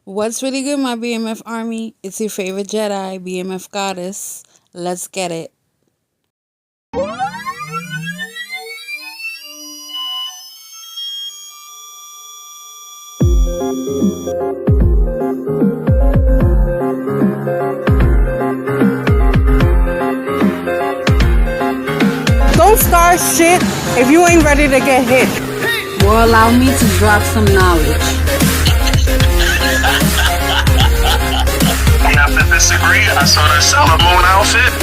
What's really good, my BMF army? It's your favorite Jedi, BMF goddess. Let's get it. Don't start shit if you ain't ready to get hit. Will allow me to drop some knowledge. I have to disagree. I saw the Sailor Moon outfit.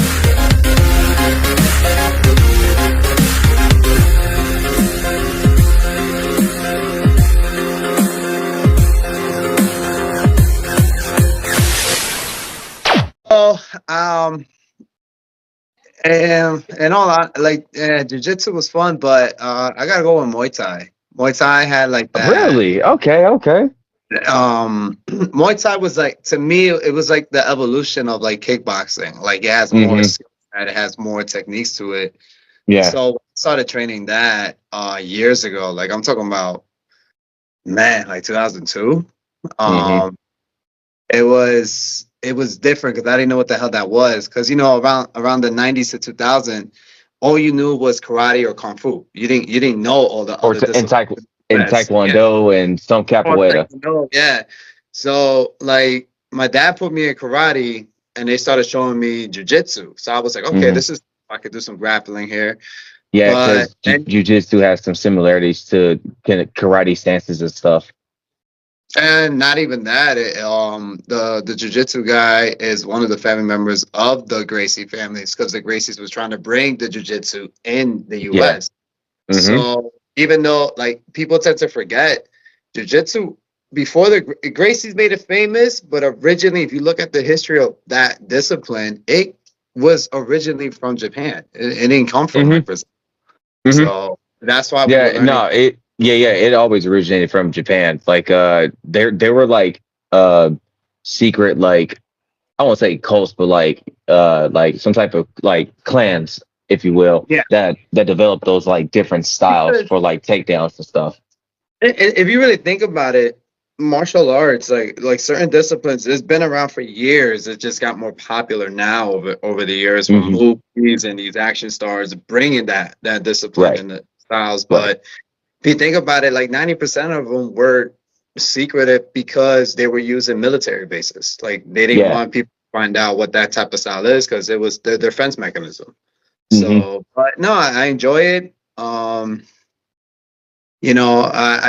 Oh, and all that, like, jiu-jitsu was fun, but I gotta go with Muay Thai. Muay Thai had like that. Really? Okay, okay. Muay Thai was like, to me, it was like the evolution of like kickboxing. Like it has more skill, and it has more techniques to it. Yeah. So I started training that years ago. Like I'm talking about, man, like 2002. It was different because I didn't know what the hell that was. Because around the 90s to 2000, all you knew was karate or kung fu. You didn't know all the Or other in disciplines. Taekwondo and some capoeira. Yeah. So like my dad put me in karate and they started showing me jujitsu. So I was like, okay, this is I could do some grappling here. Yeah, But because jiu-jitsu has some similarities to kind of karate stances and stuff. and not even that. The jujitsu guy is one of the family members of the Gracie families because the Gracies was trying to bring the jujitsu in the Yeah. U.S. So even though like people tend to forget, jujitsu before the Gracies made it famous, but originally, if you look at the history of that discipline, it was originally from Japan. It didn't come from like Brazil. So that's why we were Yeah, learning. no, it always originated from Japan. Like there were like secret, like I won't say cults, but like some type of like clans, if you will, Yeah. that developed those like different styles for like takedowns and stuff. If you really think about it, martial arts, like certain disciplines, it's been around for years. It just got more popular now over the years from movies and these action stars bringing that discipline Right. and the styles. But if you think about it, like 90% of them were secretive because they were used in military bases. Like they didn't want people to find out what that type of style is because it was the defense mechanism. So, but no, I enjoy it. I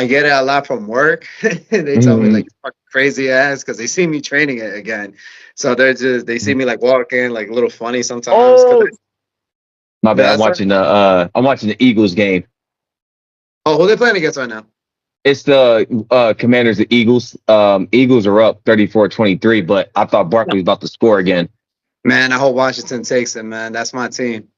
get it a lot from work. They tell me like fucking crazy ass because they see me training it again. So they see me like walking like a little funny sometimes. Oh, my bad. That's I'm watching the Eagles game. Oh, who they playing against right now? It's the Commanders, the Eagles. Eagles are up 34-23, but I thought Barkley was about to score again. Man, I hope Washington takes it, man. That's my team.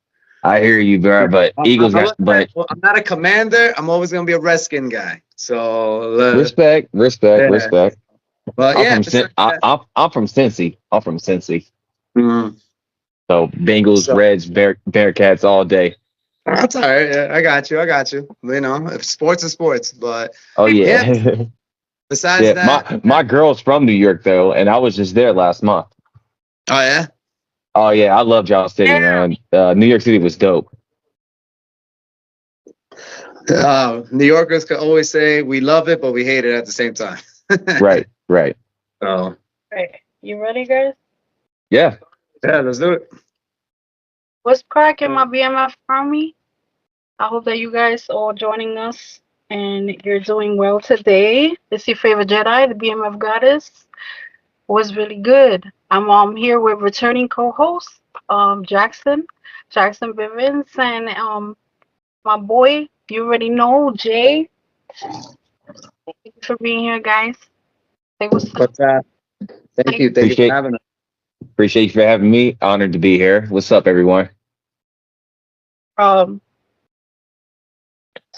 I hear you, bro. But Eagles got, but I'm not a Commander. I'm always gonna be a Redskin guy. So respect. But I'm from Cincy. I'm from Cincy. So Bengals, Reds, Bearcats all day. That's all right. Yeah, I got you. If sports is sports, but oh yeah. Besides that, my girl's from New York though, and I was just there last month. Oh yeah. Oh yeah, I love y'all city, man. New York City was dope. New Yorkers can always say we love it, but we hate it at the same time. Right. So. Right. You ready, guys? Yeah, let's do it. What's cracking, my BMF army? I hope that you guys are joining us and you're doing well today. It's your favorite Jedi, the BMF goddess. Was really good. I'm here with returning co-host Jackson Bivens, and my boy, you already know, Jay. Thank you for being here, guys. Say what's up. What's up? Thank you for having us. Appreciate you for having me. Honored to be here. What's up, everyone? So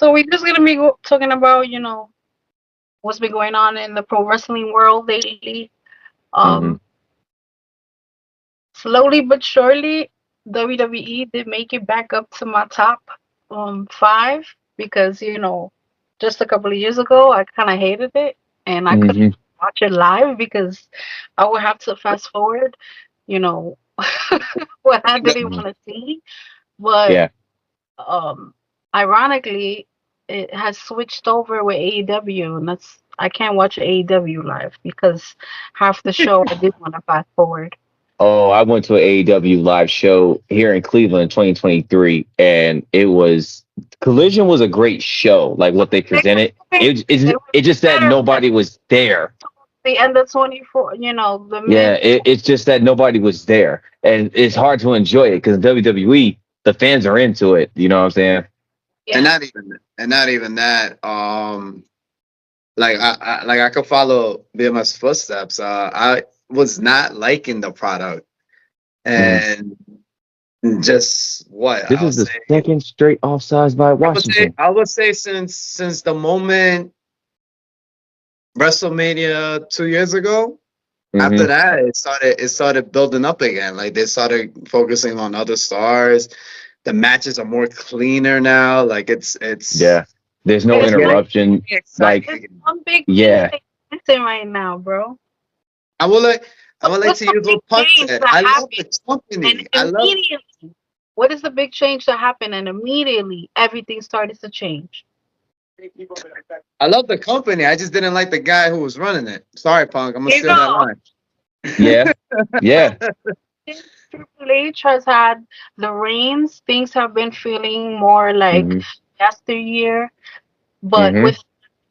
we're just gonna be talking about, what's been going on in the pro wrestling world lately. Slowly but surely, WWE did make it back up to my top 5 because just a couple of years ago I kind of hated it and I couldn't watch it live because I would have to fast forward, you know, what I didn't Mhm. want to see. But Yeah. um, ironically, it has switched over with AEW, and I can't watch AEW live because half the show I did want to fast forward. Oh, I went to an AEW live show here in Cleveland in 2023, and Collision was a great show. Like what they presented, It was it just that better nobody was there. the end of 24. The Yeah, mid. it's just that nobody was there, and it's hard to enjoy it because WWE, the fans are into it. You know what I'm saying? And Yeah. not even that. Like I could follow BMS footsteps. I was not liking the product, and just what This I'll is the say. second straight offsides by Washington. I would say since the moment WrestleMania 2 years ago. After Mhm. that, it started building up again. Like they started focusing on other stars. The matches are more cleaner now. Like it's Yeah, there's no It's like interruption. Like, it's one big yeah, thing that's missing right now, bro. I would like What's to the use big what Punk change said. that I love happened? the And company. I love immediately, what is the big change that happened? And immediately, everything started to change. the company. I just didn't like the guy who was running it. Sorry, Punk. I'm gonna You steal that know, line. yeah, yeah. since Triple H has had the reins, things have been feeling more like Hmm. yesteryear, but Hmm. with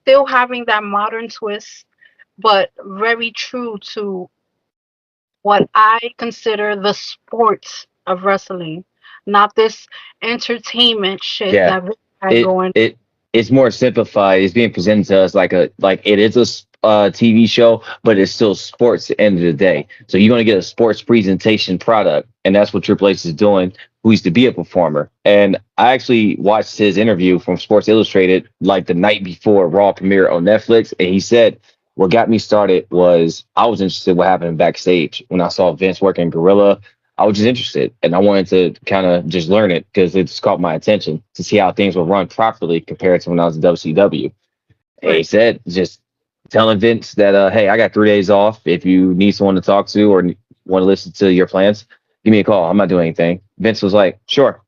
still having that modern twist, but very true to what I consider the sport of wrestling, not this entertainment shit Yeah. that Vince had it going. it it's more simplified. It's being presented to us like it is a TV show, but it's still sports at the end of the day. So you're gonna get a sports presentation product, and that's what Triple H is doing. Who used to be a performer, and I actually watched his interview from Sports Illustrated like the night before Raw premiere on Netflix, and he said what got me started was I was interested in what happened backstage when I saw Vince working Gorilla. I was just interested and I wanted to kind of just learn it because it just caught my attention to see how things were run properly compared to when I was in WCW. And he said, just telling Vince that, hey, I got 3 days off. If you need someone to talk to or want to listen to your plans, give me a call. I'm not doing anything. Vince was like, sure.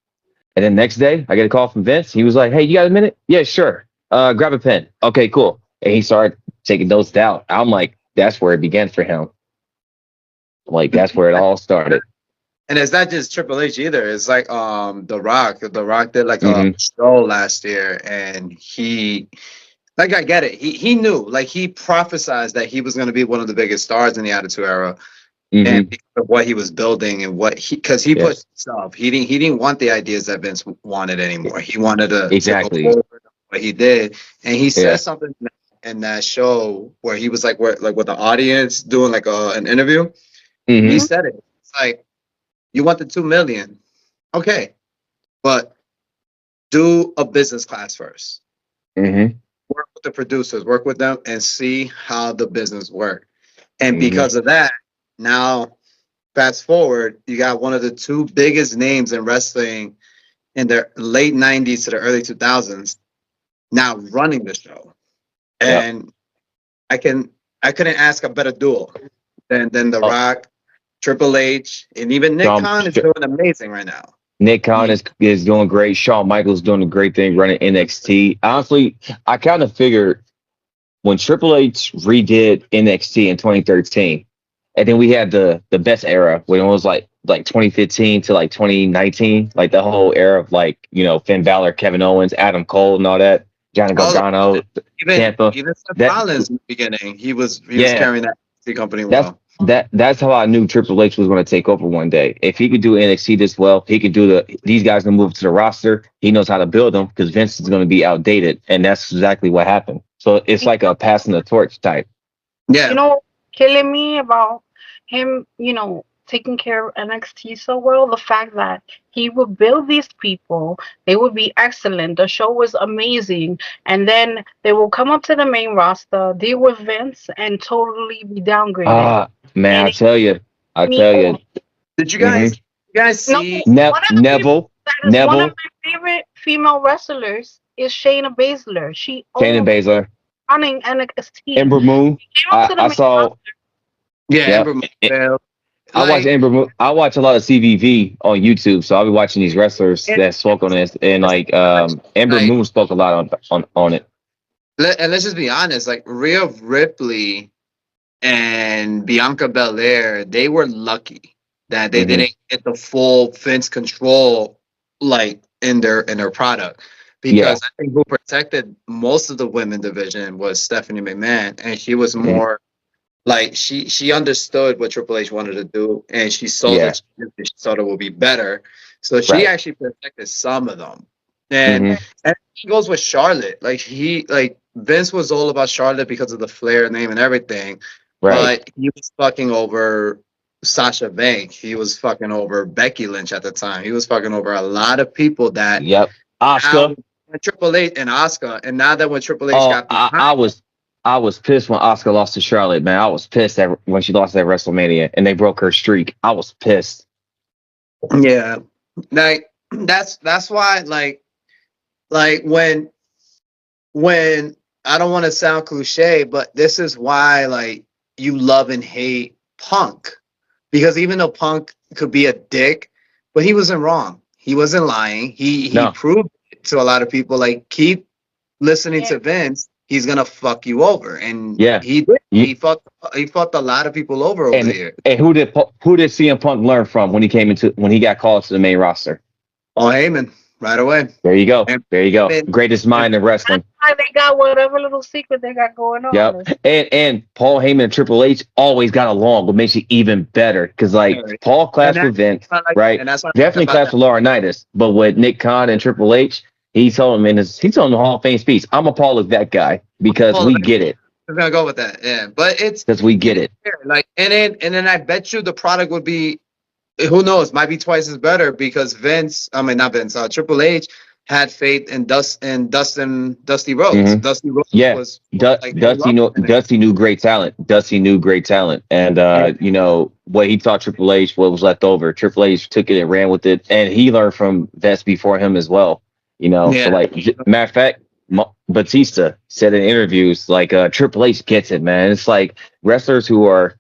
And then next day, I get a call from Vince. He was like, hey, you got a minute? Yeah, sure. Grab a pen. Okay, cool. And he started taking notes down. I'm like, that's where it began for him. Like, that's where it all started. And it's not just Triple H either. It's like The Rock. The Rock did like a Mhm. show last year, and he, like, I get it. He knew, like, he prophesized that he was going to be one of the biggest stars in the Attitude Era, Mhm. and because of what he was building and because he Yeah. pushed himself. He didn't want the ideas that Vince wanted anymore. He wanted to Exactly. go forward what he did, and he said Yeah. something in that show where he was like, with the audience doing like an interview. Mhm. He said it. It's like, you want the 2 million, okay, but do a business class first. Mhm. Work with the producers, work with them, and see how the business work. And Mhm. because of that, now fast forward, you got one of the two biggest names in wrestling in the late '90s to the early 2000s now running the show, Yeah. and I couldn't ask a better duo than The Oh. Rock, Triple H, and even Nick Shawn- Khan is doing amazing right now. Nick Khan is doing great. Shawn Michaels doing a great thing running NXT. Honestly, I kind of figured when Triple H redid NXT in 2013, and then we had the best era when it was like 2015 to like 2019, like the whole era of like Finn Balor, Kevin Owens, Adam Cole, and all that. Johnny Gargano, Tampa. Even Seth That- Rollins in the beginning, he was Yeah. carrying that company That's well. that's how I knew Triple H was going to take over one day. If he could do NXT this well, he could do these guys gonna move to the roster. He knows how to build them because Vince is going to be outdated, and that's exactly what happened. So it's like a passing the torch type. Yeah, You know, killing me about him, taking care of NXT so well, the fact that he would build these people, they would be excellent. The show was amazing. And then they will come up to the main roster, deal with Vince, and totally be downgraded. Ah, man, I tell you. Did you guys No, see? one of the Neville, That is one Neville, of my favorite female wrestlers is Shayna Baszler. She Shayna owns Baszler. on NXT. Ember Moon. Came up to the I main saw. roster. Yeah, Yeah. Ember Moon failed. I watch Like, Ember Moon. I watch a lot of CVV on YouTube, so I'll be watching these wrestlers that spoke on this, and like Ember Like- Moon spoke a lot on it. and let's just be honest, like Rhea Ripley and Bianca Belair, they were lucky that they Mhm. didn't get the full Vince control like in their product. Because Yeah. I think who protected most of the women division was Stephanie McMahon, and she was Mhm. more like she understood what Triple H wanted to do, and she saw Yeah. that she thought it would be better. So she Right. actually protected some of them. And Mhm. and he goes with Charlotte. Like Vince was all about Charlotte because of the Flair name and everything. Right. But he was fucking over Sasha Banks. He was fucking over Becky Lynch at the time. He was fucking over a lot of people that Yep. Oscar. now when Triple H and Oscar, and now that when Triple H Oh, got behind, I was pissed when Oscar lost to Charlotte, man. I was pissed when she lost at WrestleMania and they broke her streak. I was pissed. yeah, like that's why like when I don't want to sound cliche, but this is why like you love and hate Punk, because even though Punk could be a dick, but he wasn't wrong. He wasn't lying. He No. proved it to a lot of people. Like, keep listening Yeah. to Vince. He's gonna fuck you over, and Yeah. he did. You- He fucked a lot of people over here. And who did CM Punk learn from when he got called to the main roster? Oh, Heyman, right away. There you go. And- There you go. and- Greatest mind in wrestling. Why they got whatever little secret they got going on. Yep. And Paul Heyman and Triple H always got along, what makes it even better. Because like Right. Paul clashed And with Vince, I like- right? And that's what I Definitely like clashed about with Laurinaitis, but with Nick Khan and Triple H, he told him the Hall of Fame speech, "I'm a Paul is that guy because Paul we is- get it, I'm gonna go with that. Yeah, but it's because we get it." like, and then I bet you the product would be, who knows, might be twice as better because not Vince, Triple H had faith in Dusty Rhodes. Mhm. Dusty Rhodes Yeah. was like, Dusty knew great talent. And you know what he taught Triple H, what was left over. Triple H took it and ran with it, and he learned from vets before him as well. You know, Yeah. so like matter of fact, Batista said in interviews like Triple H gets it, man. It's like wrestlers who are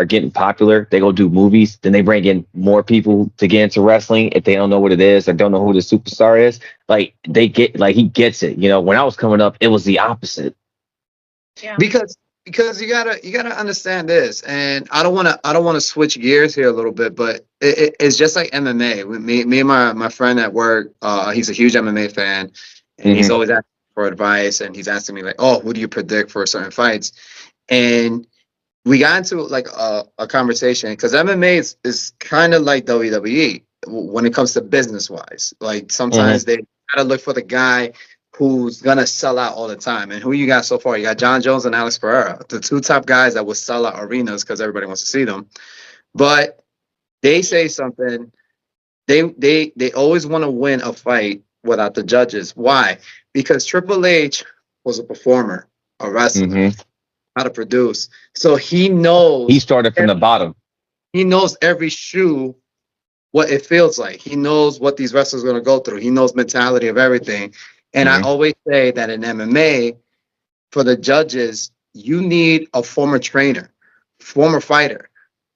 getting popular, they go do movies, then they bring in more people to get into wrestling if they don't know what it is or don't know who the superstar is. Like he gets it. You know, when I was coming up, it was the opposite. Yeah. because you gotta understand this, and I don't want to switch gears here a little bit, but it's just like MMA. With me and my friend at work, he's a huge MMA fan, and he's Mhm. always asking for advice, and he's asking me like, oh, who do you predict for certain fights? And we got into like a conversation because MMA is kind of like WWE when it comes to business wise. Like sometimes they gotta look for the guy who's gonna sell out all the time. And who you got so far? You got John Jones and Alex Pereira, the two top guys that will sell out arenas because everybody wants to see them. But they say something. They always want to win a fight without the judges. Why? Because Triple H was a performer, a wrestler, Mhm. how to produce. So he knows He started from the bottom. he knows every shoe, what it feels like. He knows what these wrestlers are going to go through. He knows mentality of everything. And I Mhm. always say that in MMA, for the judges, you need a former trainer, former fighter,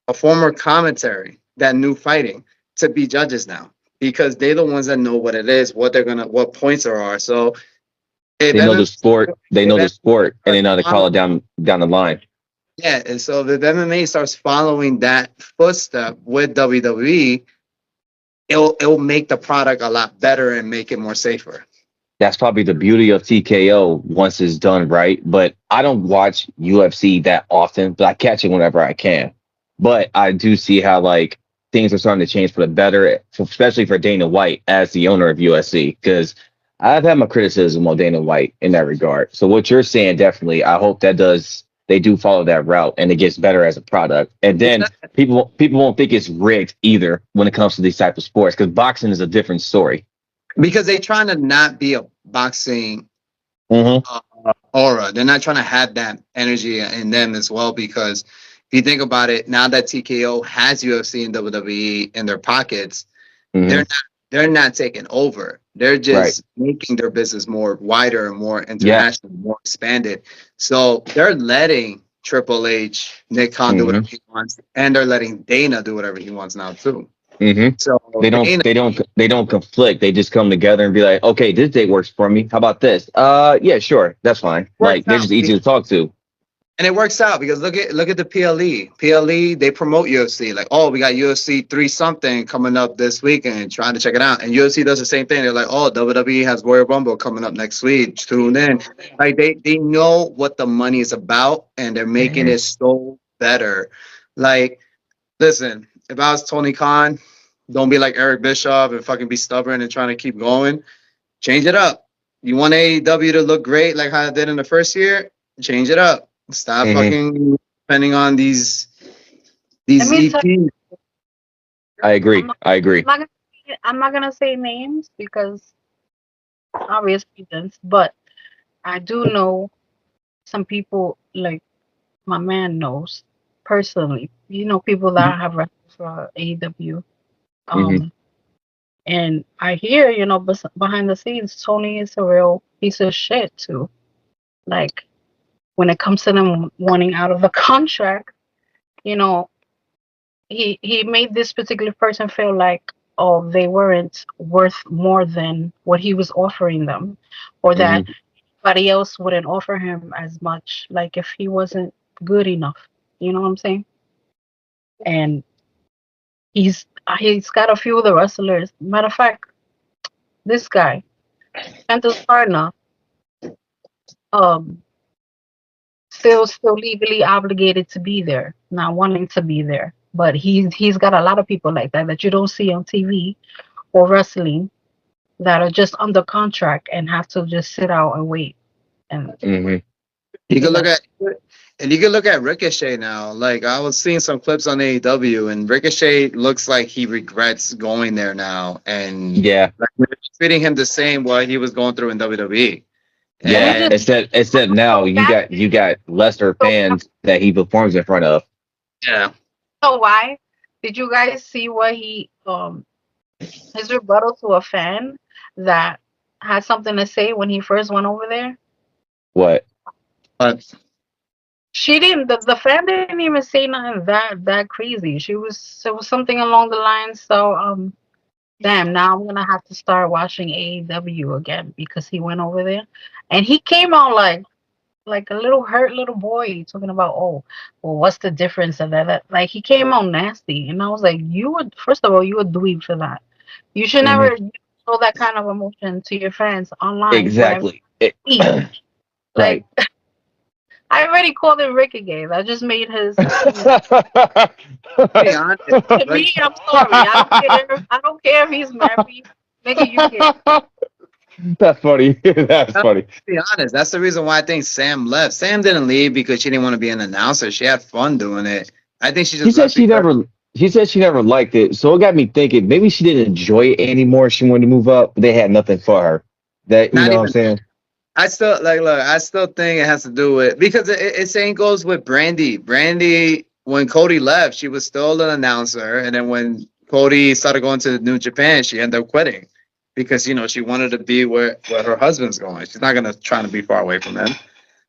a former commentary that knew fighting to be judges now, because they're the ones that know what it is, what points there are. So if They know the MMA sport. They know the sport, and they know how to call it down the line. Yeah, and so if MMA starts following that footstep with WWE, it'll make the product a lot better and make it more safer. That's probably the beauty of TKO once it's done right. But I don't watch UFC that often, but I catch it whenever I can. But I do see how like things are starting to change for the better, especially for Dana White as the owner of UFC, because I've had my criticism on Dana White in that regard. So what you're saying, definitely, I hope they do follow that route and it gets better as a product. And then people won't think it's rigged either when it comes to these type of sports, because boxing is a different story. Because they're trying to not be a boxing Mm-hmm. aura. They're not trying to have that energy in them as well. Because if you think about it, now that TKO has UFC and WWE in their pockets, Mhm. they're not taking over. They're Right. just making their business more wider and more international, more expanded. So they're letting Triple H, Nick Khan do whatever he wants, and they're letting Dana do whatever he wants now too. Mm-hmm. So They don't conflict. They just come together and be like, okay, this date works for me. How about this? Yeah, sure, that's fine. Like they're just easy to talk to. And it works out because look at the PLE. PLE, they promote UFC. Like, oh, we got UFC 3 something coming up this weekend. Trying to check it out. And UFC does the same thing. They're like, oh, WWE has Royal Rumble coming up next week. Tune in. Like they know what the money is about, and they're making it so better. Like, listen, if I was Tony Khan, don't be like Eric Bischoff and fucking be stubborn and trying to keep going. Change it up. You want AEW to look great like how it did in the first year? Change it up. Stop fucking depending on these Let me tell EPs. I agree. I'm not gonna say names because obvious reasons, but I do know some people, like my man knows personally. You know, people that have wrestled for AEW. And I hear, you know, behind the scenes, Tony is a real piece of shit too. Like when it comes to them wanting out of the contract, you know, he made this particular person feel like, oh, they weren't worth more than what he was offering them, or that anybody else wouldn't offer him as much, like if he wasn't good enough. You know what I'm saying? And he's got a few of the wrestlers. Matter of fact, this guy, Santos Partner, still legally obligated to be there, not wanting to be there. But he's got a lot of people like that you don't see on TV or wrestling that are just under contract and have to just sit out and wait. And you can look at Ricochet now. Like I was seeing some clips on AEW, and Ricochet looks like he regrets going there now, and like, we're treating him the same what he was going through in WWE. Yeah, except now you got lesser fans that he performs in front of. Yeah. So why did you guys see what he his rebuttal to a fan that had something to say when he first went over there? What? She didn't. The fan didn't even say nothing that crazy. It was something along the lines. So damn, now I'm gonna have to start watching AEW again because he went over there, and he came out like a little hurt little boy talking about, oh, well, what's the difference of that? Like he came out nasty, and I was like, first of all, you a dweeb for that. You should never show that kind of emotion to your fans online. Exactly. Like I already called him Ricky Gay. I just made his. To me, I'm sorry. I don't care if he's married. Nigga, you get. That's funny. That's funny. To be honest, that's the reason why I think Sam left. Sam didn't leave because she didn't want to be an announcer. She had fun doing it. I think she just. She said she never liked it, so it got me thinking maybe she didn't enjoy it anymore. She wanted to move up. But they had nothing for her. That you know what I'm saying? I still I still think it has to do with because it same goes with Brandy. Brandy, when Cody left, she was still an announcer, and then when Cody started going to New Japan, she ended up quitting because she wanted to be where her husband's going. She's not gonna try to be far away from him.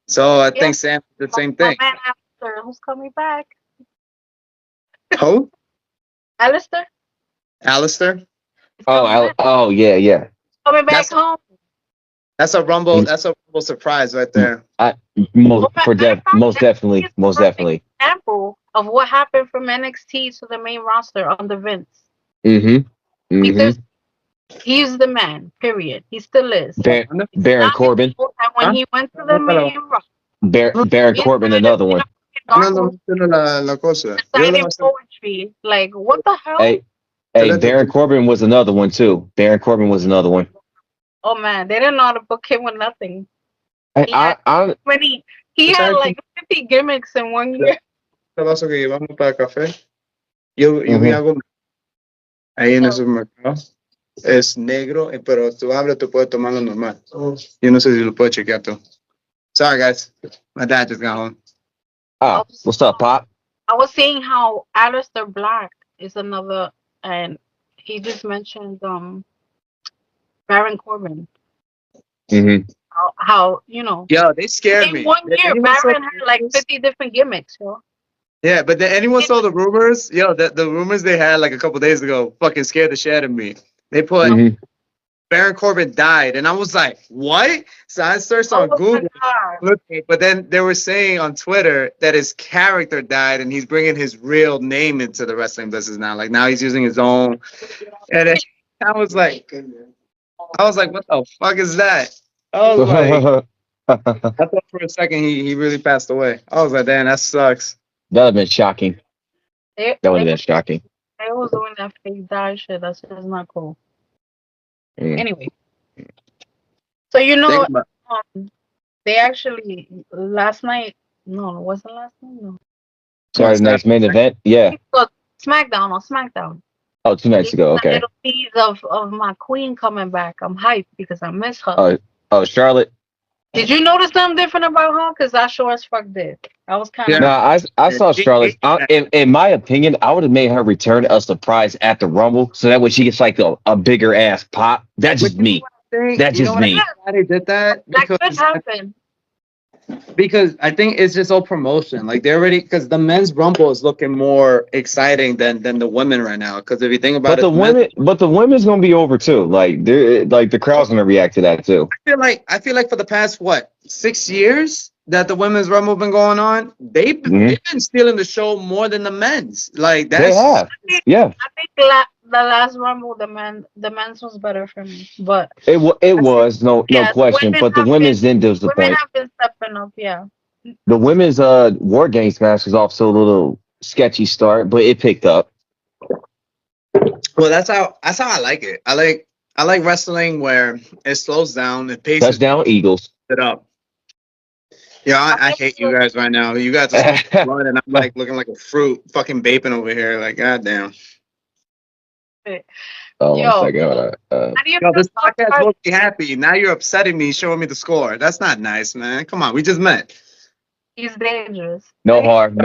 So I think Sam did the same thing. My man Alistair, who's coming back? Who? Alistair. Alistair? Oh yeah. Coming back home. That's a Rumble. That's a Rumble surprise right there. Most definitely. Example of what happened from NXT to the main roster under Vince. Because he's the man. Period. He still is. Baron Corbin. When he went to the main roster. Baron Corbin, another one. Poetry. Like what the hell? Hey, Baron Corbin was another one too. Baron Corbin was another one. Oh man, they didn't know how to book him with nothing. He had like 50 gimmicks in 1 year. ¿Qué vaso que llevamos para café? Yo vi algo ahí en el supermercado. Es negro, pero tú abres, tú puedes tomarlo normal. Yo no sé si lo puedes chequear tú. Sorry guys, my dad just got home. What's up, Pop? I was saying how Aleister Black is another, and he just mentioned Baron Corbin. Mm-hmm. How you know? Yo, they scared In me. one Did year, anyone saw Baron the had like rumors? 50 different gimmicks. Yo. Yeah, but did anyone saw the rumors? Yo, the rumors they had like a couple days ago fucking scared the shit out of me. They put Mm-hmm. Baron Corbin died, and I was like, what? So I searched Oh on my Google, God. looking, but then they were saying on Twitter that his character died, and he's bringing his real name into the wrestling business now. Like now he's using his own, and then I was like, what the fuck is that? I was like, I thought for a second he really passed away. I was like, damn, that sucks. That would have been shocking. They, That would have they, been shocking. they was doing that fake die shit. That's just not cool. Mm. Anyway, so you know, Think about- they actually last night. No, it wasn't last night. No, Saturday night's main event. Yeah. so SmackDown on SmackDown. Oh, 2 nights ago. A Okay. little tease of my queen coming back. I'm hyped because I miss her. Oh, Charlotte. Did you notice something different about her? Because I sure as fuck did. I was kind of. Yeah. No, I saw Charlotte. In my opinion, I would have made her return a surprise at the Rumble, so that way she gets like a bigger ass pop. That's just me. That's You know just what? me. Why they did that? That could happen. Because I think it's just all promotion. Like they already, because the men's rumble is looking more exciting than the women right now. Because if you think about But the women's gonna be over too. Like they're like the crowd's gonna react to that too. I feel like for the past 6 years that the women's rumble been going on, they've been stealing the show more than the men's. Like that's They have. Yeah. I think the last Rumble, the men's was better for me. But It was no Yes, question. women But the have women's didn't women disappoint. have been stepping up. Yeah. The women's War Games match was off to a little sketchy start, but it picked up. well, that's how I like it. I like wrestling where it slows down, it paces Touchdown Eagles. it up. Yeah, I hate you guys right now. You guys are so blood, and I'm like looking like a fruit, fucking vaping over here. Like, goddamn. Oh, Yo. one second. Hold on. How do you Yo, feel this about podcast Charlotte? will be happy. Now you're upsetting me, showing me the score. That's not nice, man. Come on, we just met. He's dangerous. No harm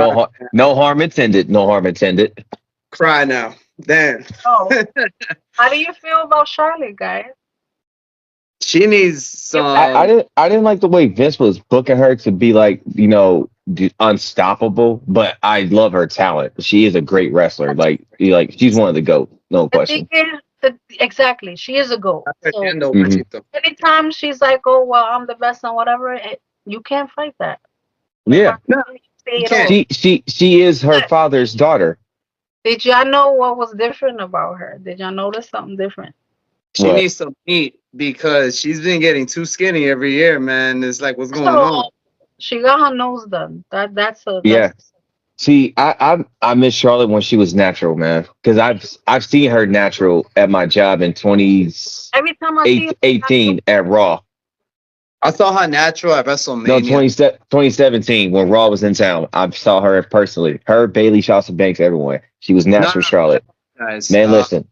intended. No harm intended. Cry now. Damn. Oh. How do you feel about Charlotte, guys? She needs some. I didn't like the way Vince was booking her to be like, unstoppable, but I love her talent. She is a great wrestler. Like she's one of the GOAT, no The question. thing is, exactly, she is a goat. So Mhm. anytime she's like, "Oh well, I'm the best" and whatever, you can't fight that. Yeah. Say it can't. all. She is her father's daughter. Did y'all know what was different about her? Did y'all notice something different? She What? needs some meat because she's been getting too skinny every year, man. It's like, what's going on? She got her nose done. That's Yeah. See, I miss Charlotte when she was natural, man. Because I've seen her natural at my job in Every time I see her, 2018 at Raw. I saw her natural at No, WrestleMania. 2017 when Raw was in town. I saw her personally. Her, Bailey, Shasta Banks, everyone. She was natural, No. Charlotte. Guys, Man, listen.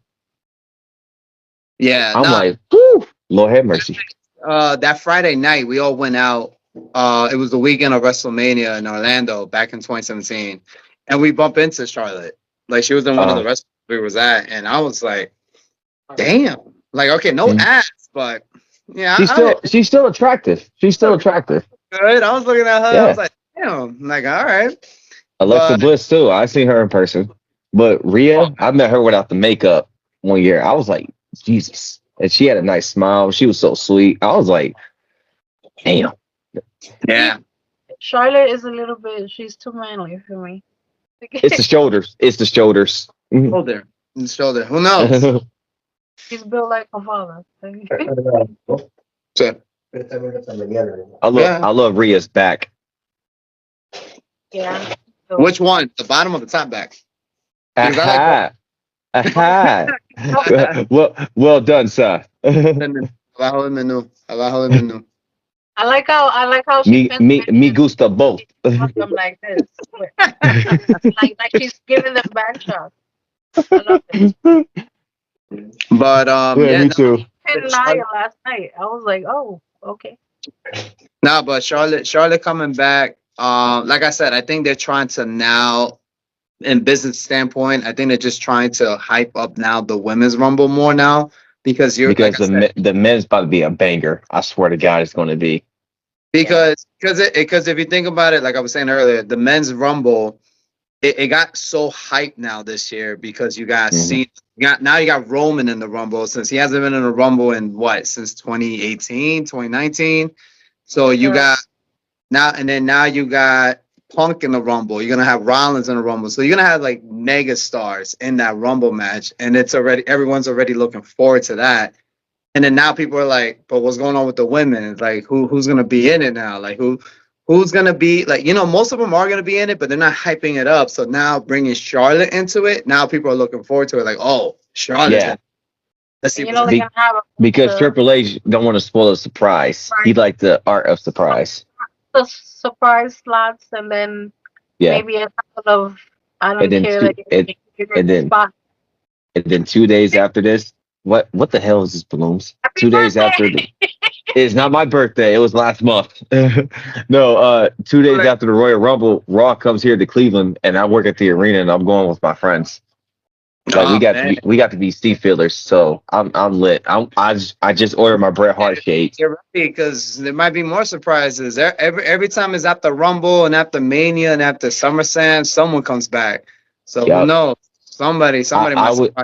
Yeah, I'm no, like, whew, Lord have mercy. that Friday night we all went out. It was the weekend of WrestleMania in Orlando back in 2017, and we bumped into Charlotte. Like she was in one of the restaurants we was at, and I was like, "Damn!" Like, okay, no ass, but yeah, She's still attractive. She's still attractive. good. I was looking at her. I Yeah. was like, "Damn!" I'm like, all right. Alexa But- Bliss too. I seen her in person. But Rhea, I met her without the makeup one year. I was like, Jesus. And she had a nice smile. She was so sweet. I was like, damn. Yeah, Charlotte is a little bit. She's too manly for me. It's the shoulders. It's the shoulders. Mhm. shoulder. Who knows? She's built like her father. So, I love Rhea's back. Yeah. which one? The bottom or the top back? Because I like Aha. well done, sir. Abajo del menú. Abajo del menú. I like how she me gusta both. them like this. like she's giving them back shots. I love it. But Me too. And Nia last night, I was like, oh, okay. No, but Charlotte coming back. Like I said, I think they're trying to now, in business standpoint, I think they're just trying to hype up now the women's rumble more now because because like I said, the men's about to be a banger. I swear to God, it's going to be. because if you think about it, like I was saying earlier, the men's rumble, it got so hyped now this year because you got Mhm. you got Roman in the rumble since he hasn't been in a rumble in since 2018, 2019. So you got now you got Punk in the rumble. You're gonna have Rollins in the rumble. So you're gonna have like mega stars in that rumble match, and everyone's already looking forward to that. And then now people are like, but what's going on with the women? It's like who's gonna be in it now? Like who's gonna be like, most of them are gonna be in it, but they're not hyping it up. So now bringing Charlotte into it, now people are looking forward to it. Like, oh, Charlotte. Yeah. Let's see. You know, they're gonna have Because Triple H don't want to spoil a surprise. He like the art of surprise. the surprise slots, and then Yeah. maybe a couple of I don't And then care. two- Like, and- and then- spot. And then 2 days after this, what the hell is this, Blooms? Happy 2 days after birthday! it's not my birthday. It was last month. No, 2 days after the Royal Rumble, Raw comes here to Cleveland, and I work at the arena, and I'm going with my friends. Like we got to be Steve Fielders, so I'm lit. I just ordered my Bret Hart shades. You're right, because there might be more surprises. Every time it's after Rumble and after Mania and after SummerSlam, someone comes back. So Yup. who knows? Somebody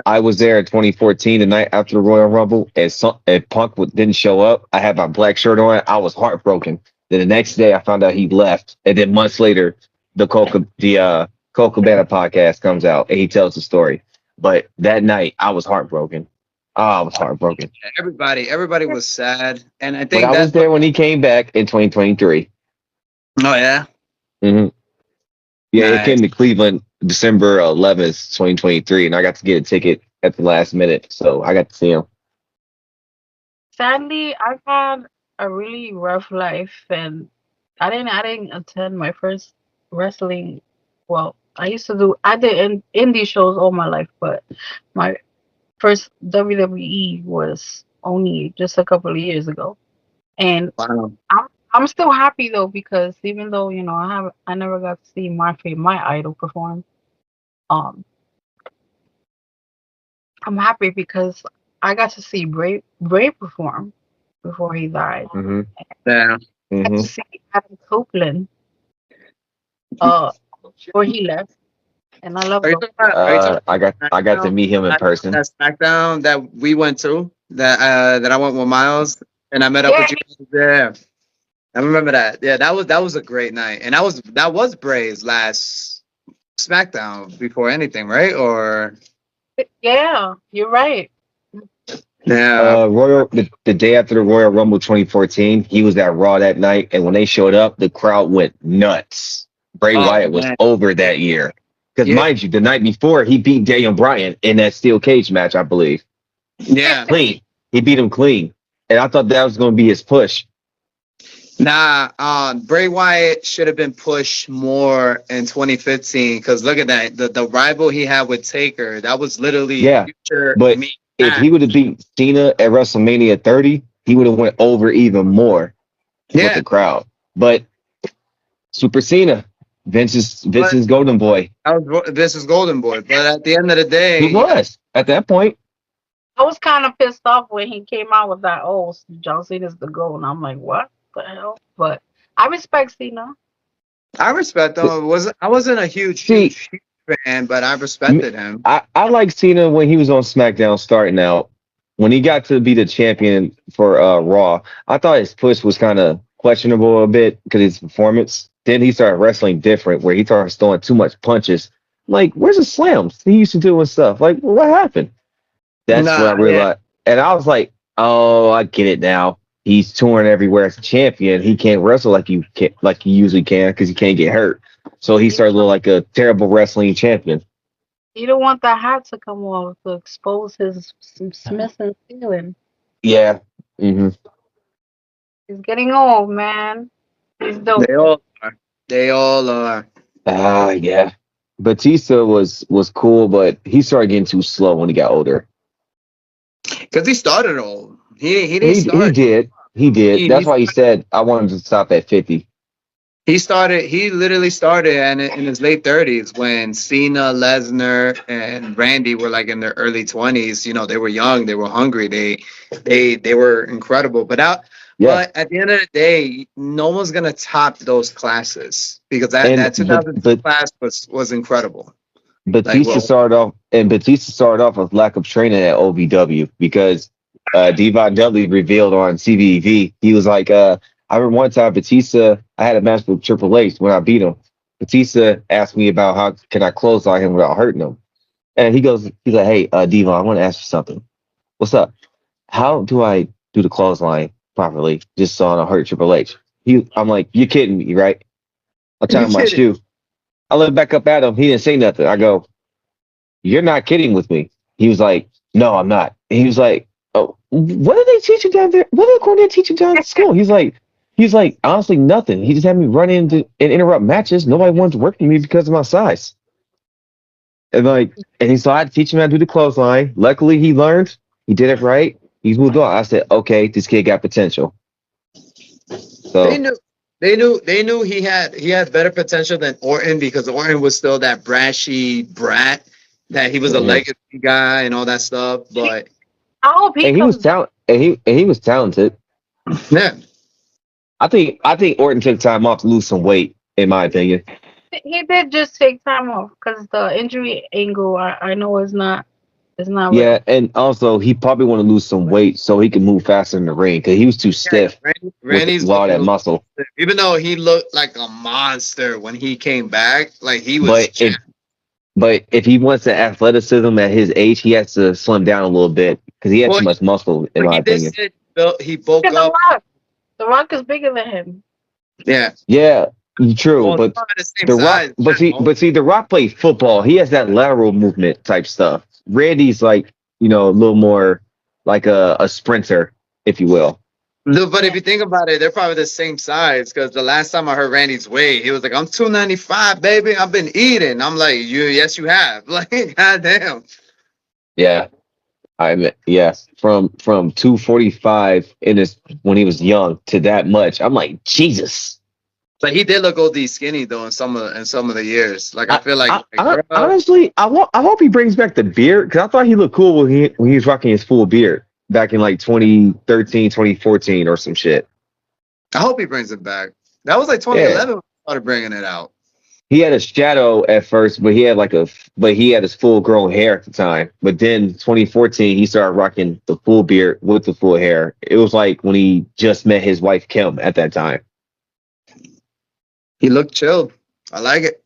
I was there in 2014, the night after the Royal Rumble, and Punk didn't show up. I had my black shirt on. I was heartbroken. Then the next day, I found out he left, and then months later, the Cole Cabana podcast comes out, and he tells the story. But that night, I was heartbroken. Oh, I was heartbroken. Everybody was sad, and I But think I was there when he came back in 2023. Oh yeah. Mm-hmm. Yeah, Nice. It came to Cleveland December 11th, 2023, and I got to get a ticket at the last minute, so I got to see him. Sadly, I've had a really rough life, and I didn't attend my first wrestling. Well, I did indie shows all my life, but my first WWE was only just a couple of years ago, and Wow. I'm still happy though, because even though I never got to see my idol perform, um, I'm happy because I got to see Bray perform before he died. Mm-hmm. Yeah. I got to see Adam Copeland before he left, and I love Are you him. talking about, I got to meet him in person. that SmackDown that we went to, that I went with Miles, and I met up with you. Yeah, I remember that. Yeah, that was a great night, and that was Bray's last SmackDown before anything, right? Or Yeah, you're right. yeah, The day after the Royal Rumble 2014, he was at Raw that night, and when they showed up, the crowd went nuts. Bray Wyatt was man. over that year. Because Yeah. mind you, the night before, he beat Daniel Bryan in that steel cage match, I believe. yeah. Clean. He beat him clean. And I thought that was going to be his push. Nah, Bray Wyatt should have been pushed more in 2015 because look at that, the rival he had with Taker, that was literally Yeah, future but me. If he would have beat Cena at WrestleMania 30, he would have went over even more with Yeah, the crowd. But Super Cena, Vince's golden boy. this is Golden Boy, but at the end of the day, He was at that point. I was kind of pissed off when he came out with that. Oh, John Cena's the GOAT, and I'm like, what the hell? But I respect Cena. I respect him. I wasn't a huge fan, but I respected him. I like Cena when he was on SmackDown starting out. When he got to be the champion for Raw, I thought his push was kind of questionable a bit because of his performance. Then he started wrestling different, where he started throwing too much punches. Like, where's the slams he used to do and stuff? Like, what happened? That's what I realized. And I was like, oh, I get it now. He's touring everywhere as a champion. He can't wrestle like he usually can because he can't get hurt. So he started looking like a terrible wrestling champion. You don't want that hat to come off to expose his Smith and ceiling. Yeah. Mm-hmm. He's getting old, man. He's dope. They all are. Yeah. Batista was cool, but he started getting too slow when he got older. Because he started old. He didn't start. He did. That's why he said I wanted to stop at 50. He literally started in his late 30s when Cena, Lesnar, and Randy were like in their early 20s. You know, they were young, they were hungry, they were incredible. Yeah. But at the end of the day, no one's gonna top those classes because that And that 2002 class was incredible. Batista well- started off with lack of training at OVW because Devon Dudley revealed on CVV. He was like, I remember one time Batista, I had a match with Triple H when I beat him. Batista asked me about how can I clothesline him without hurting him. And he's like, hey, Devon, I want to ask you something. What's up? How do I do the clothesline properly just so I don't hurt Triple H? I'm like, you're kidding me, right? I'm tying my shoe. I look back up at him. He didn't say nothing. I go, you're not kidding with me. He was like, no, I'm not. And he was like, oh, what did they teach you down there? What did Cornette teach you down at school? He's like, honestly, nothing. He just had me run into and interrupt matches. Nobody wanted to work with me because of my size. And so I had to teach him how to do the clothesline. Luckily, he learned. He did it right. He's moved on. I said, okay, this kid got potential. So They knew he had better potential than Orton because Orton was still that brashy brat that he was a legacy guy and all that stuff. But I hope he was talented. And he was talented. Yeah. I think Orton took time off to lose some weight, in my opinion. he did just take time off because the injury angle I know is not Yeah, and also he probably want to lose some weight so he can move faster in the ring because he was too stiff Randy's with all that muscle. Even though he looked like a monster when he came back, like he was. But if he wants the athleticism at his age, he has to slim down a little bit because he had too much muscle, in my opinion. He bulked up. The Rock is bigger than him. Yeah. Yeah, true. Well, but the Rock, the Rock played football. He has that lateral movement type stuff. Randy's like, a little more like a sprinter, if you will. No, but if you think about it, they're probably the same size because the last time I heard Randy's weight, he was like, I'm 295, baby. I've been eating. I'm like, yes, you have. Like, goddamn. Yeah. From 245 when he was young to that much. I'm like, Jesus. But he did look OD skinny though in some of the years. Like I feel like honestly, I hope he brings back the beard because I thought he looked cool when he was rocking his full beard back in like 2013, 2014 or some shit. I hope he brings it back. That was like 2011 when he started bringing it out. He had a shadow at first, but he had his full grown hair at the time. But then 2014, he started rocking the full beard with the full hair. It was like when he just met his wife Kim at that time. He looked chilled. I like it.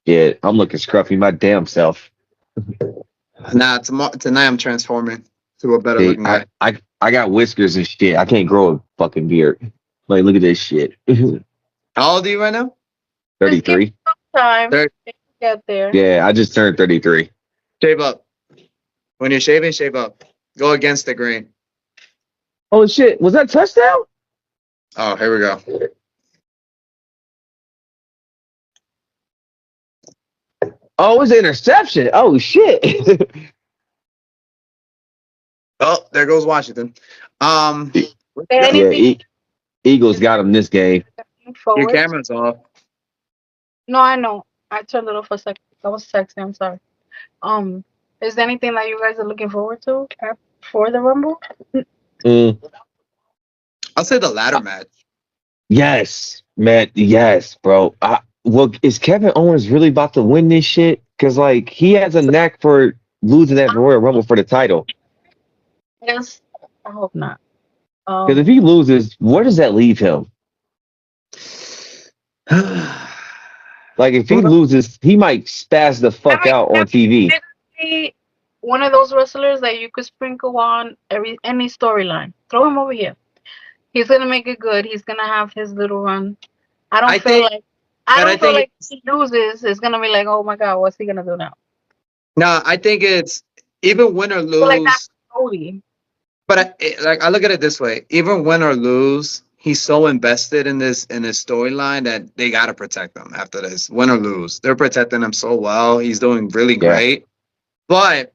Yeah, I'm looking scruffy my damn self. Nah, tonight I'm transforming to a better looking guy. I got whiskers and shit. I can't grow a fucking beard. Like, look at this shit. How old are you right now? 33. Time to get there. Yeah, I just turned 33. Shave up. When you're shaving, shave up. Go against the grain. Oh shit! Was that touchdown? Oh, here we go. Oh, it was an interception. Oh shit! Oh, there goes Washington. Eagles got him this game. Your camera's off. No, I know. I turned it off for a second. That was sexy. I'm sorry. Is there anything that you guys are looking forward to for the Rumble? I'll say the ladder match. Yes, man. Yes, bro. Is Kevin Owens really about to win this shit? Because like he has a knack for losing that Royal Rumble for the title. Yes, I hope not. Because if he loses, where does that leave him? Like if he loses, he might spaz the fuck out on TV. One of those wrestlers that you could sprinkle on any storyline. Throw him over here. He's gonna make it good. He's gonna have his little run. I don't feel like if he loses, it's gonna be like, oh my god, what's he gonna do now? No, I think it's even win or lose. Like that's Cody. But I look at it this way: even win or lose, he's so invested in this storyline that they gotta protect him after this. Win or lose, they're protecting him so well. He's doing really great. But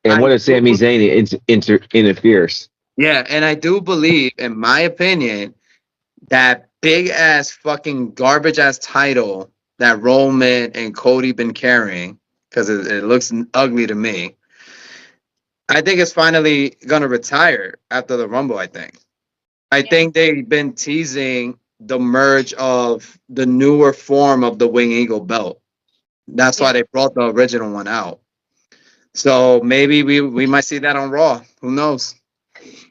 what if Sami Zayn interferes? Yeah, and I do believe, in my opinion, that big ass fucking garbage ass title that Roman and Cody been carrying because it looks ugly to me. I think it's finally gonna retire after the Rumble. I think they've been teasing the merge of the newer form of the Wing Eagle belt. That's why they brought the original one out. So maybe we might see that on Raw. Who knows?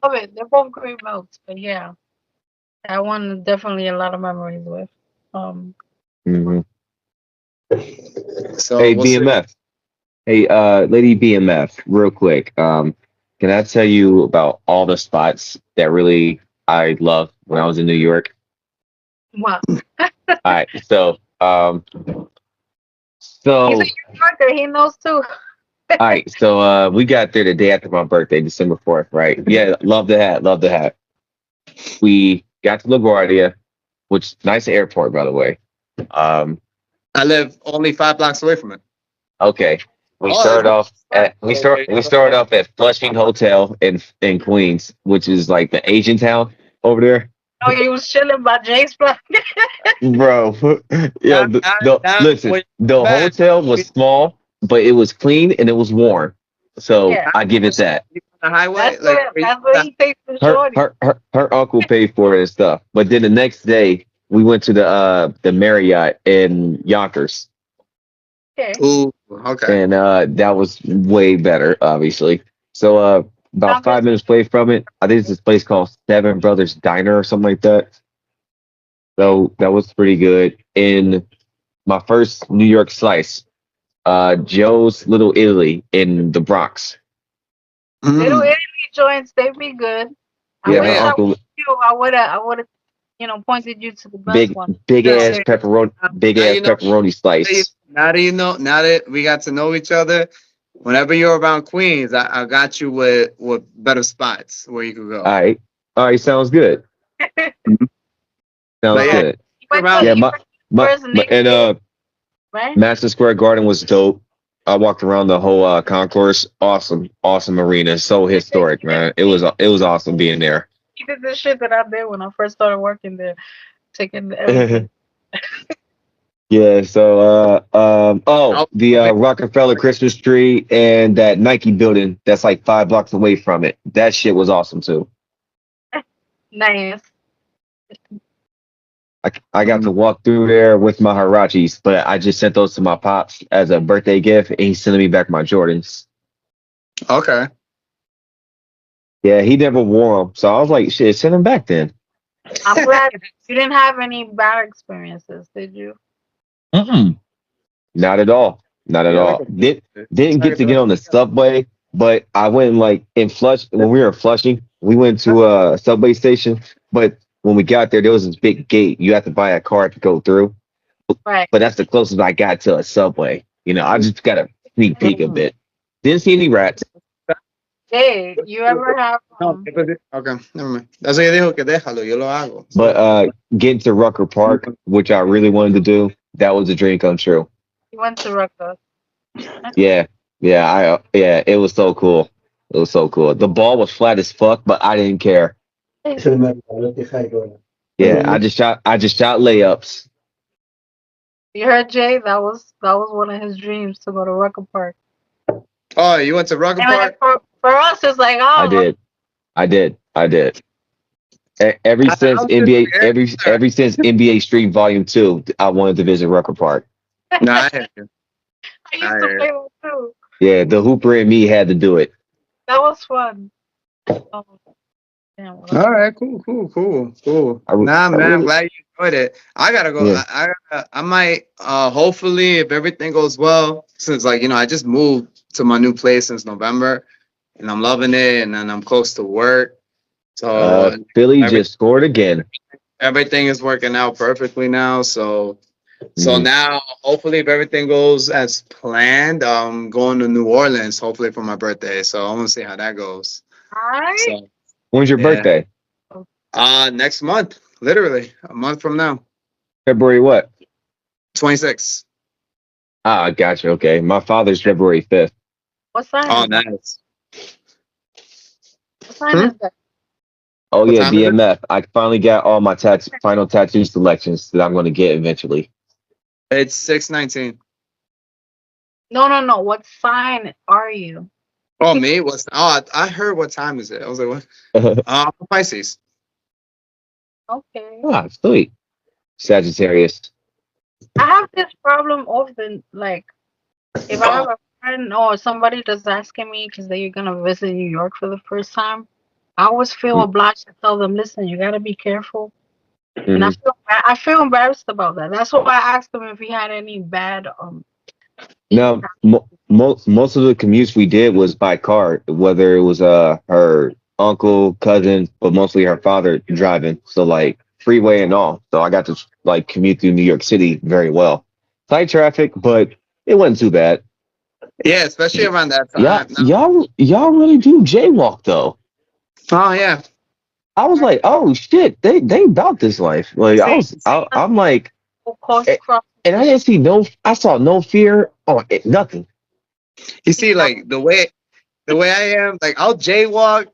Love it. They're both great belts, but yeah, that one definitely a lot of memories with. Mhm. So Hey, we'll see. BMF. Hey, Lady BMF, real quick. Can I tell you about all the spots that really I loved when I was in New York? Wow. All right, so He's a so New Yorker. He knows too. all right, so we got there the day after my birthday, December 4th, right? Yeah, love the hat, love the hat. We got to LaGuardia, which nice airport, by the way. I live only 5 blocks away from it. Okay. We Oh, started it's- off at we started off at Flushing Hotel in Queens, which is like the Asian town over there. Oh, he was chilling by Jake's block. Bro, yeah, listen, wait, the back. hotel was small, but it was clean and it was warm. So Yeah. I give it that. The highway, That's where he takes the shorty. Her uncle paid for it and stuff. But then the next day we went to the Marriott in Yonkers. Okay. Ooh, okay. And that was way better, obviously. So about 5 minutes away from it, I think it's this place called Seven Brothers Diner or something like that. So that was pretty good. In my first New York slice, Joe's Little Italy in the Bronx. Little Mm. Italy joints, they be good. Yeah, I wish her uncle, I would have, pointed you to the best big one. big Yeah, ass so- pepperoni, big Now ass you know- pepperoni slice. Now that we got to know each other, whenever you're around Queens, I got you with better spots where you could go. All right, sounds good. Sounds But yeah, good. around- Yeah, You my Where's the next and right? Madison Square Garden was dope. I walked around the whole concourse. Awesome arena. So historic, man. It was awesome being there. He did the shit that I did when I first started working there, taking everything. Yeah. So the Rockefeller Christmas tree and that Nike building that's like 5 blocks away from it. That shit was awesome too. Nice. I got to walk through there with my Harachis, but I just sent those to my pops as a birthday gift, and he's sending me back my Jordans. Okay. Yeah, he never wore them, so I was like, shit, send them back then. I'm glad you didn't have any bad experiences, did you? Not at all. Not at Yeah, all. Didn't get to get on the subway, but I went like in Flush when we were in Flushing. We went to a subway station, but when we got there was this big gate. You have to buy a card to go through. Right. But that's the closest I got to a subway. I just got a sneak peek a bit. Didn't see any rats. Hey, you ever have Okay, never mind. That's what dijo que déjalo, yo lo hago. But getting to Rucker Park, which I really wanted to do, that was a dream come true. you went to Rutgers? Yeah, it was so cool. It was so cool. The ball was flat as fuck, but I didn't care. Yeah, I just shot layups. You heard Jay? That was one of his dreams to go to Rucker Park. Oh, you went to Rucker And like, Park? for us, it's like, oh, I did. Ever since NBA Street Volume 2, I wanted to visit Rucker Park. No, I hear you. I used to play that too. Yeah, the Hooper and me had to do it. That was fun. Oh, damn, well, All right, cool. I re- Nah, I man, I'm really- glad you enjoyed it. I gotta go. Yeah. I might, hopefully, if everything goes well, since I just moved to my new place since November, and I'm loving it, and then I'm close to work, so Philly every- just scored again. everything is working out perfectly now. So Mhm. now, hopefully, if everything goes as planned, I'm going to New Orleans, hopefully for my birthday. So I want to see how that goes. all right. So, When's your Yeah. birthday? next month, literally a month from now, February what? 26. Ah, I got you. Okay. My father's February 5th. What sign? Oh, is that? nice. What sign is that? Oh What yeah, time is it? BMF. I finally got all my final tattoo selections that I'm going to get eventually. It's 6:19. No. What sign are you? Oh, me? I heard what time is it? I was like, what? Pisces. Okay. Ah, sweet. Sagittarius. I have this problem often, like if I have a friend or somebody that's asking me because they're gonna visit New York for the first time, I always feel obliged to tell them, listen, you gotta be careful. And Mhm. I feel embarrassed about that. That's why I asked him if he had any bad Now, most of the commutes we did was by car, whether it was her uncle, cousin, but mostly her father driving. So like freeway and all. So I got to like commute through New York City very well. Tight traffic, but it wasn't too bad. Yeah, especially around that Y'all, time. No. y'all really do jaywalk though. Oh yeah. I was like, oh shit, they about this life. Like See, I'm like, cost cross. and I didn't see I saw no fear on it, nothing. you see, like the way I am, like I'll jaywalk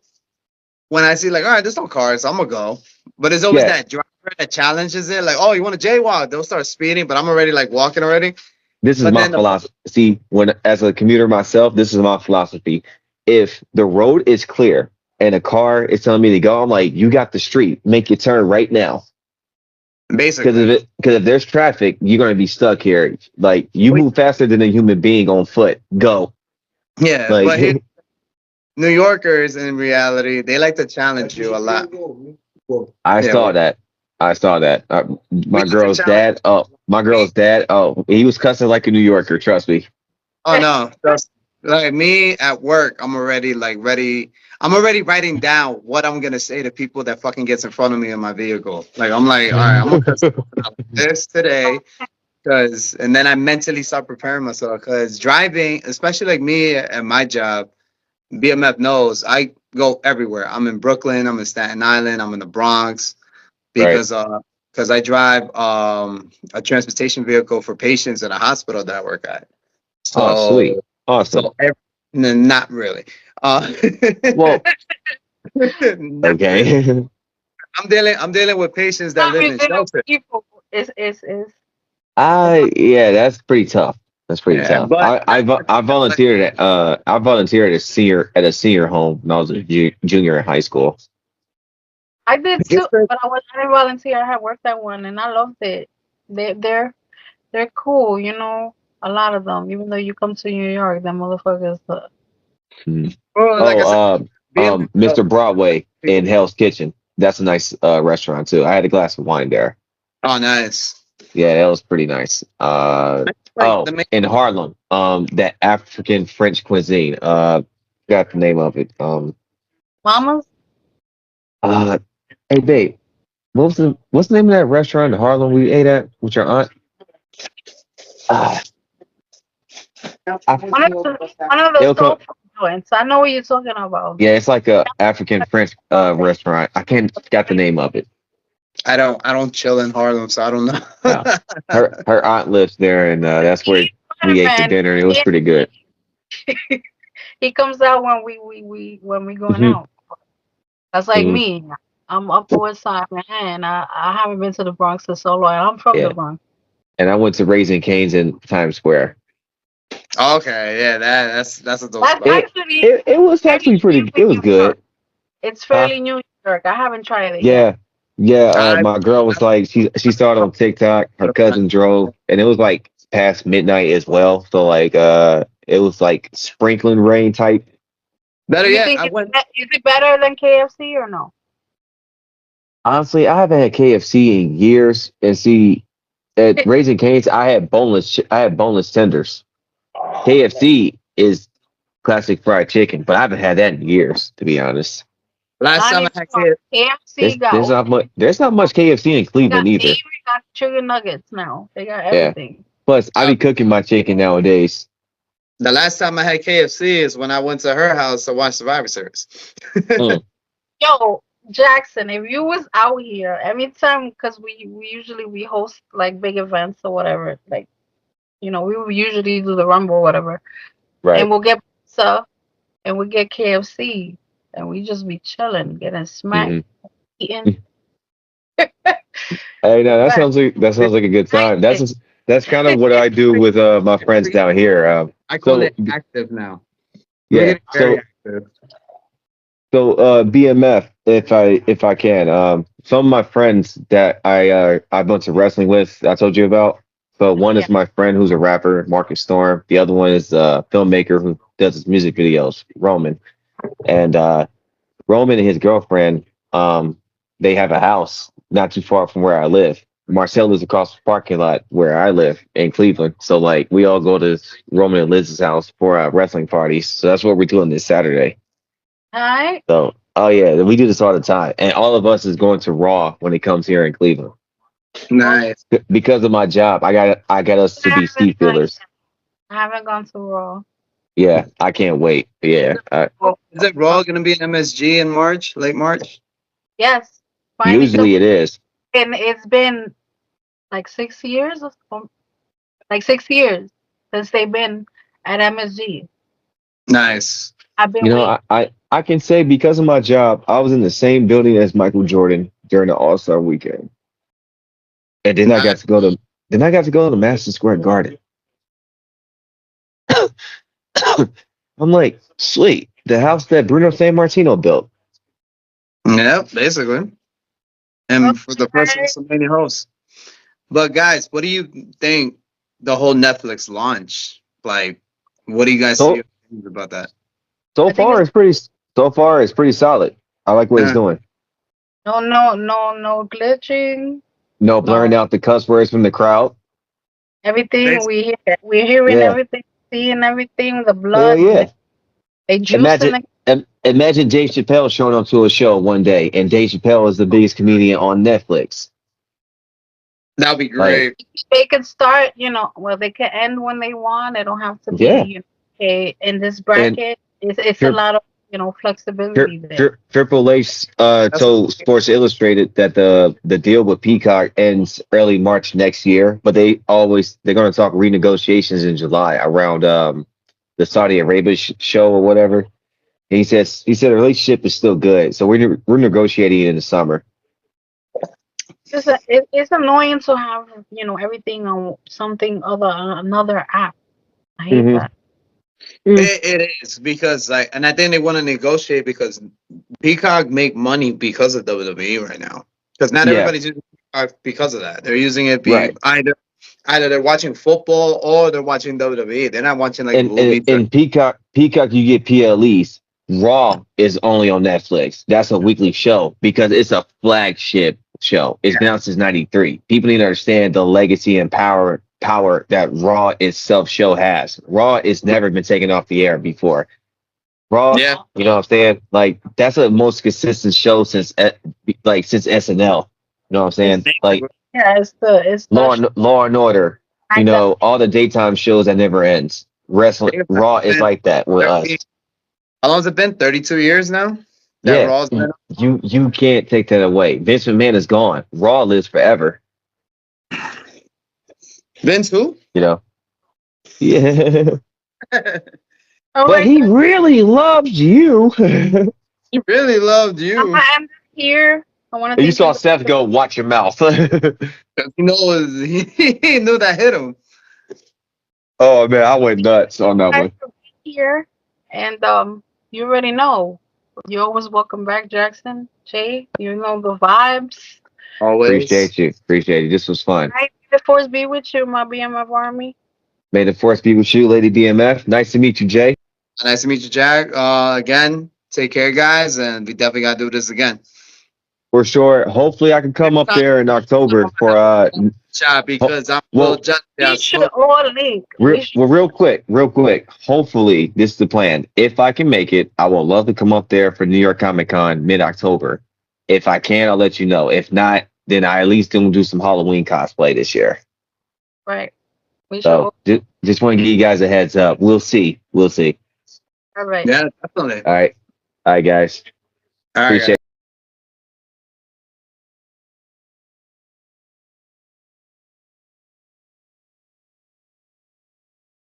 when I see like, all right, there's no cars, I'm gonna go. But it's always Yeah, that driver that challenges it, like, oh, you want to jaywalk? They'll start speeding, but I'm already like walking already. this is But my then the philosophy. See, when as a commuter myself, this is my philosophy. If the road is clear and a car is telling me to go, I'm like, you got the street, make your turn right now. basically, Because if there's traffic, you're gonna be stuck here. Like you we- move faster than a human being on foot. Go. yeah. Like But here, New Yorkers in reality, they like to challenge you a lot. I Yeah, saw that. I saw that. we My like to girl's challenge. dad. Oh, my girl's dad. Oh, he was cussing like a New Yorker. Trust me. Oh no, that's like me at work. I'm already like ready. I'm already writing down what I'm gonna say to people that fucking gets in front of me in my vehicle. Like I'm like, all right, I'm gonna cuss out this today, cause, and then I mentally start preparing myself. Cause driving, especially like me at my job, BMF knows I go everywhere. I'm in Brooklyn. I'm in Staten Island. I'm in the Bronx Right. because I drive a transportation vehicle for patients in a hospital that I work at. Oh, sweet. So Awesome. so no, not really. Well, Not really. okay. I'm dealing with patients that Not live in resilient shelter. people is Yeah, that's pretty tough. That's pretty Yeah, tough. but I volunteered at a senior home when I was a junior in high school. I did too, just for- but I didn't volunteer. I had worked at one and I loved it. They're cool, you know. A lot of them, even though you come to New York, them motherfuckers. Mm. well, like I said, Oh, being Mr. Broadway in people. Hell's Kitchen. That's a nice restaurant too. I had a glass of wine there. Oh, nice. Yeah, that was pretty nice. Like the main, In Harlem, that African French cuisine. Got the name of it. Mamas, Uh, hey babe, what's the name of that restaurant in Harlem we ate at with your aunt? Uh, one of the it'll soul come. food joints. I know what you're talking about. Yeah, it's like a African French restaurant. I can't got the name of it. I don't chill in Harlem, so I don't know. Uh, her aunt lives there, and that's where we ate for Man, dinner, and it was pretty good. he comes out when we going Hmm. out. That's like Hmm. me. I'm Upper West Side, man, and I haven't been to the Bronx in so long. And I'm from the Yeah, Bronx. and I went to Raising Cane's in Times Square. Okay, yeah, that's a dope That's spot. actually It was fairly actually new pretty. It in was New York. good. It's Huh? fairly new in New York. I haven't tried it yet. Yeah, yeah. I, My girl was like, she saw it on TikTok. Her cousin drove, and it was like past midnight as well. So like, it was like sprinkling rain type. better You yet, think I went. is it better than KFC or no? Honestly, I haven't had KFC in years, and see, at Raising Cane's, I had boneless tenders. KFC is classic fried chicken, but I haven't had that in years, to be honest. Last I time I need to had try. kids. KFC got There's not much KFC in they Cleveland got either. Navy, got chicken nuggets now. They got Yeah. everything. Plus, I be cooking my chicken nowadays. The last time I had KFC is when I went to her house to watch Survivor Series. Mm. Yo, Jackson, if you was out here every time, because we usually we host like big events or whatever, like we will usually do the Rumble or whatever, and Right. we'll get pizza and we get KFC. and we just be chilling, getting smacked, Mhm. eating. Hey, no, But that sounds like a good time. That's kind of what I do with my friends down here. I call So it active now. We're yeah, getting very active. BMF, if I can, some of my friends that I went to wrestling with, I told you about. So one yeah, is my friend who's a rapper, Marcus Storm. The other one is a filmmaker who does his music videos, Roman. And Roman and his girlfriend, they have a house not too far from where I live. Marcel lives across the parking lot where I live in Cleveland. So like we all go to Roman and Liz's house for wrestling parties. So that's what we're doing this Saturday. alright. So, oh yeah, we do this all the time, and all of us is going to Raw when it comes here in Cleveland. Nice. Because of my job. I got us to be seat fillers. I haven't gone to Raw. Yeah, I can't wait. Yeah, Is it Raw going to be in MSG in March, late March? Yes, finally, usually it is. and it's been like 6 years, like 6 years since they've been at MSG. Nice. I've been You know, waiting. I can say because of my job, I was in the same building as Michael Jordan during the All Star weekend, and then I got to go to Madison Square Garden. I'm like, sweet, the house that Bruno San Martino built. Yeah, basically. And for the first WrestleMania host. But guys, what do you think the whole Netflix launch? Like, what do you guys So see about that? so I think far it's pretty solid. I like what it's Yeah. doing. No glitching. No blurring out the cuss words from the crowd. Everything Basically. we're hearing Yeah. everything, seeing everything, the Hell blood, yeah. they juicing Imagine it. imagine Dave Chappelle showing up to a show one day, and Dave Chappelle is the biggest comedian on Netflix. That'd be Like, great. They can start, well, they can end when they want. They don't have to be, yeah. okay, in this And bracket. It's a Tri- lot of, flexibility there. Triple H told Sports Illustrated that the deal with Peacock ends early March next year, but they're going to talk renegotiations in July around the Saudi Arabia show or whatever. And he said the relationship is still good, so we're negotiating in the summer. It's annoying to have, everything on another app. I hate Mhm. that. It is because and I think they want to negotiate because Peacock make money because of WWE right now. Because not Yeah. everybody's using Peacock because of that. They're using it Right. either they're watching football or they're watching WWE. They're not watching like And movies. in Peacock you get PLEs. Raw is only on Netflix. That's a weekly show because it's a flagship show. It's been out since '93. People need to understand the legacy and power that Raw itself show has. Raw has never been taken off the air before. Raw, Yeah. you know what I'm saying? Like that's the most consistent show since SNL. You know what I'm saying? Like Yeah, it's Law and Order. You know, all the daytime shows that never ends. Wrestling Raw is like that with us. How long has it been? 32 years now? That Yeah, Raw's been you can't take that away. Vince McMahon is gone. Raw lives forever. Vince who? You know. Yeah, All but right, he really loves you. He really loved I'm you. gonna end here. I want to You thank saw Seth go, "Watch your mouth." He knows he knew that hit him. Oh man, I went nuts on that guys one. for being here, and you already know. You're always welcome back, Jackson. Jay, you know the vibes. Always. Appreciate you. This was fun. Right, the force be with you, my BMF army. May the force be with you, Lady BMF. Nice to meet you, Jay. Nice to meet you, Jack. Again, take care, guys, and we definitely gotta do this again. For sure. Hopefully, I can come up there in October for Chat because I'm well, just We should all link. real quick. Hopefully, this is the plan. If I can make it, I would love to come up there for New York Comic Con mid-October. If I can, I'll let you know. If not, then I at least do some Halloween cosplay this year. Right. We should. So just want to give you guys a heads up. We'll see. All right. yeah, definitely. All right, guys. All right, Appreciate it.